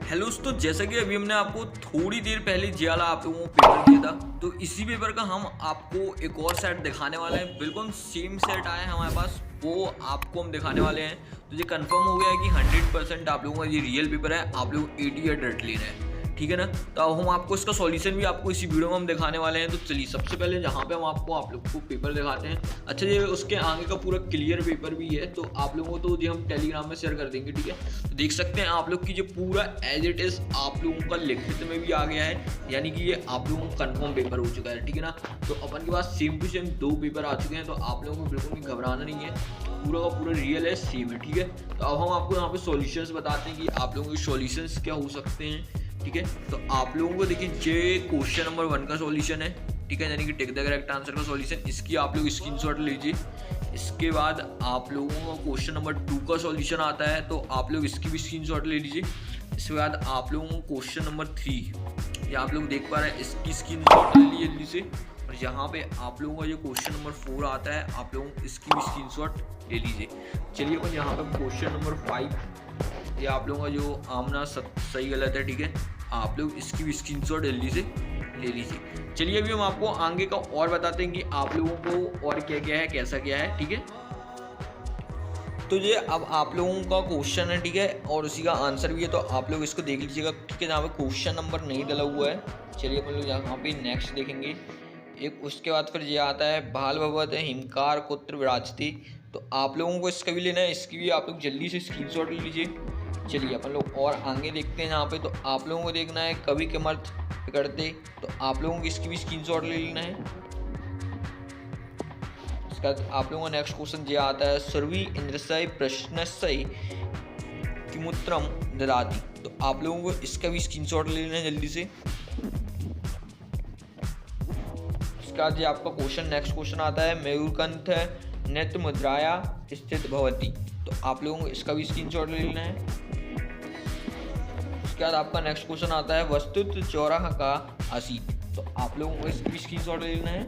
Hello दोस्तों, जैसा कि अभी हमने आपको थोड़ी देर पहले जे वाला आप लोगों को पेपर दिया था, तो इसी पेपर का हम आपको एक और सेट दिखाने वाले हैं। बिल्कुल सेम सेट आया है हमारे पास, वो आपको हम दिखाने वाले हैं। तो ये कंफर्म हो गया है कि 100% आप लोगों का ये रियल पेपर है, आप लोग 80 या डट ले रहे हैं, ठीक है ना। तो अब हम आपको इसका सॉल्यूशन भी आपको इसी वीडियो में हम दिखाने वाले हैं। तो चलिए सबसे पहले जहाँ पे हम आपको आप लोग को पेपर दिखाते हैं। अच्छा, ये उसके आगे का पूरा क्लियर पेपर भी है, तो आप लोगों को तो ये हम टेलीग्राम में शेयर कर देंगे, ठीक है। तो देख सकते हैं आप लोग की जो पूरा एज इट इज आप लोगों का लिखित में भी आ गया है, यानी कि ये आप लोगों का कन्फर्म पेपर हो चुका है, ठीक है ना। तो अपन के पास सेम टू सेम 2 पेपर आ चुके हैं, तो आप लोगों को बिल्कुल भी घबराना नहीं है, पूरा का पूरा रियल है, सेम है, ठीक है। तो अब हम आपको यहाँ पे सॉल्यूशंस बताते हैं कि आप लोगों के सॉल्यूशंस क्या हो सकते हैं, ठीक है। तो आप लोगों को देखिए, ये क्वेश्चन नंबर 1 का सॉल्यूशन है, ठीक है, यानी कि टिक द करेक्ट आंसर का सॉल्यूशन। इसकी आप लोग स्क्रीनशॉट लीजिए। इसके बाद आप लोगों को क्वेश्चन नंबर 2 का सॉल्यूशन आता है, तो आप लोग इसकी भी स्क्रीनशॉट ले लीजिए। इसके बाद आप लोगों को क्वेश्चन नंबर 3, ये आप लोग देख पा रहे हैं, इसकी स्क्रीनशॉट ले लीजिए जल्दी से। और यहाँ पे आप लोगों का जो क्वेश्चन नंबर 4 आता है, आप लोगों इसकी भी स्क्रीनशॉट ले लीजिए। चलिए अपन यहाँ पे क्वेश्चन नंबर 5, ये आप लोगों का जो आमना सही गलत है, ठीक है, आप लोग इसकी भी स्क्रीनशॉट जल्दी से ले लीजिए। चलिए अभी हम आपको आगे का और बताते हैं कि आप लोगों को और क्या क्या है, कैसा क्या है, ठीक है। तो ये अब आप लोगों का क्वेश्चन है, ठीक है, और उसी का आंसर भी है, तो आप लोग इसको देख लीजिएगा, ठीक है। जहाँ पे क्वेश्चन नंबर नहीं डला हुआ है, चलिए अपन लोग यहाँ पे नेक्स्ट देखेंगे। एक उसके बाद फिर ये आता है बाल भगवत हिमकार कुत्र विराजती, तो आप लोगों को इसका भी लेना है, इसकी भी आप लोग जल्दी से स्क्रीनशॉट ले लीजिए। चलिए अपन लोग और आगे देखते हैं यहाँ पे, तो आप लोगों को देखना है कवि के मर्द पकड़ते, तो आप लोगों को इसकी भी स्क्रीनशॉट ले लेना है। इसका आप लोगों का नेक्स्ट क्वेश्चन ये आता है सर्वी इंद्रसय प्रश्नसय किमुत्रम ददाति, तो आप लोगों को इसका भी स्क्रीनशॉट ले लेना है जल्दी से। इसके बाद ये आपका क्वेश्चन नेक्स्ट क्वेश्चन आता है मयूरकंठ नृत्य मुद्राया स्थित भवती, तो आप लोगों को इसका भी स्क्रीनशॉट ले लेना है। उसके बाद आपका नेक्स्ट क्वेश्चन आता है वस्तुत चौराहा का आसीत, तो आप लोगों को इसकी भी स्क्रीनशॉट ले लेना है।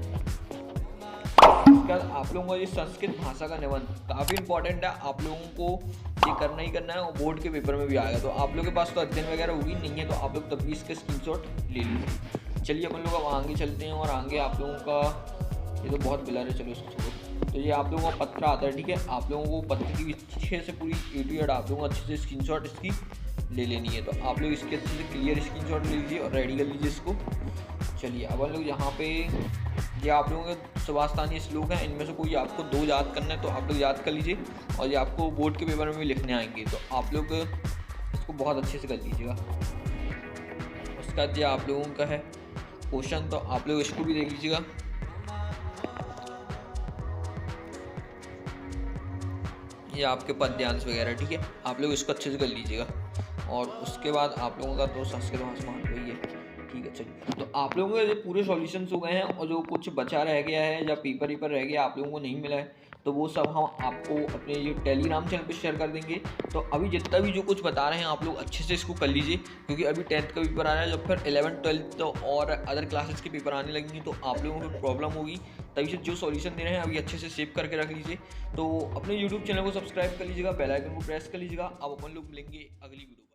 उसके बाद आप लोगों को ये संस्कृत भाषा का निबंध काफ़ी इंपॉर्टेंट है, आप लोगों को ये करना ही करना है, और बोर्ड के पेपर में भी आएगा। तो आप लोगों के पास तो अध्ययन वगैरह होगी नहीं है, तो आप लोग तब भी इसके स्क्रीनशॉट ले लीजिए। चलिए अपन लोग अब आगे चलते हैं, और आगे आप लोगों का ये तो बहुत बिलर है, चलो इसको छोड़ो। तो ये आप लोगों का पत्र आता है, ठीक है, आप लोगों को पत्र की अच्छे से पूरी A to Z आप लोगों को अच्छे से स्क्रीनशॉट इसकी ले लेनी है। तो आप लोग इसके अच्छे से क्लियर स्क्रीनशॉट ले लीजिए और रेडी कर लीजिए इसको। चलिए अब हम लोग यहाँ पे ये आप लोगों के सुभाषस्थानीय श्लोक हैं, इनमें से कोई आपको 2 याद करना है, तो आप लोग याद कर लीजिए, और ये आपको बोर्ड के पेपर में भी लिखने आएंगे, तो आप लोग इसको बहुत अच्छे से कर लीजिएगा। उसके बाद ये आप लोगों का है क्वेश्चन, तो आप लोग इसको भी देख लीजिएगा। ये आपके पद्यांश वगैरह, ठीक है, आप लोग इसको अच्छे से कर लीजिएगा। और उसके बाद आप लोगों का तो संस्कृत भाषा मान रही है, ठीक है। चलिए तो आप लोगों के पूरे सॉल्यूशंस हो गए हैं, और जो कुछ बचा रह गया है या पेपर रह गया आप लोगों को नहीं मिला है, तो वो सब हम आपको अपने ये टेलीग्राम चैनल पे शेयर कर देंगे। तो अभी जितना भी जो कुछ बता रहे हैं आप लोग अच्छे से इसको कर लीजिए, क्योंकि अभी 10th का पेपर आ रहा है, जब फिर 11th 12th तो और अदर क्लासेस के पेपर आने लगेंगे, तो आप लोगों को प्रॉब्लम होगी। तभी से जो सॉल्यूशन दे रहे हैं अभी अच्छे से सेव करके रख लीजिए। तो अपने यूट्यूब चैनल को सब्सक्राइब कर लीजिएगा, बेल आइकन को प्रेस कर लीजिएगा। अब अपन लोग मिलेंगे अगली वीडियो।